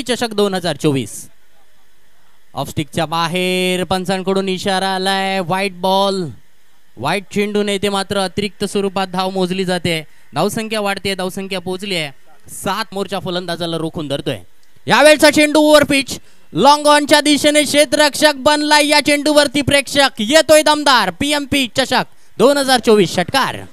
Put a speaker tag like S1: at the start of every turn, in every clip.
S1: चषक 2024 ऑफस्टिकच्या बाहेर पंचांकडून इशारा आलाय. व्हाईट बॉल, व्हाईट चेंडून येते मात्र अतिरिक्त स्वरूपात धाव मोजली जाते. धावसंख्या वाढते, धावसंख्या पोहोचली आहे 7. मोर्चा फलंदाजाला रोखून धरतोय. यावेळचा चेंडू ओव्हर पिच, लॉंग ऑनच्या दिशेने क्षेत्ररक्षक बनलाय. या चेंडूवरती प्रेक्षक येतोय दमदार. पीएमपी चषक 2024 षटकार.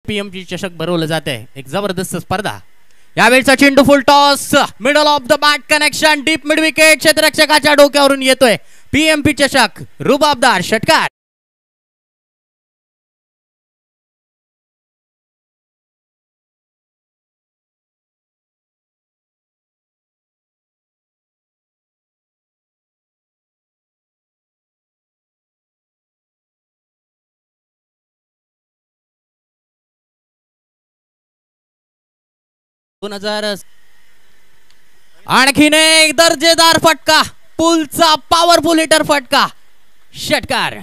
S1: पीएमपी चषक भरवलं जाते. एक जबरदस्त स्पर्धा. यावेळचा चेंडू full toss, middle of the bat connection, deep mid wicket, क्षेत्ररक्षकाच्या डोक्यावरून येतोय. पीएमपी चषक रुबाबदार षटकार. आणखीन एक दर्जेदार फटका, पुलचा पॉवरफुल हिटर फटका, षटकार.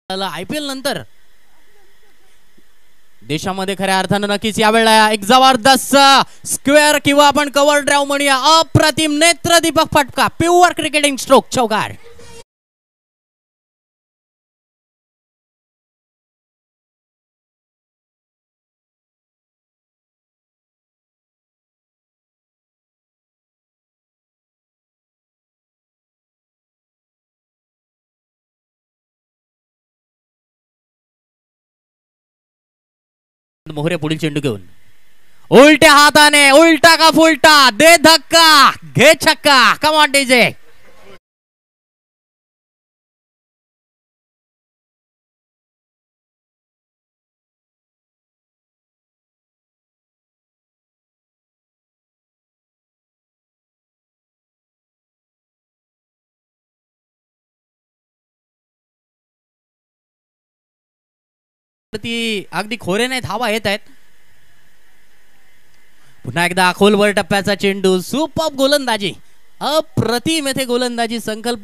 S1: आयपीएल नंतर देशामध्ये खऱ्या अर्थानं नक्कीच यावेळेला एक जबरदस्त स्क्वेअर किंवा आपण कव्हर ड्राइव्ह म्हणूया, अप्रतिम नेत्रदीपक फटका, प्युअर क्रिकेटिंग स्ट्रोक, चौकार. मोहरे पुढील चेंडू घेऊन उलट्या हाताने, उलटा का फुलटा, दे धक्का, घे छक्का. Come on DJ. अगदी खोरेने धावा येत आहेत. पुन्हा एकदा खोलवर टप्प्याचा चेंडू, सुपर गोलंदाजी, अप्रतिम येथे गोलंदाजी संकल्प.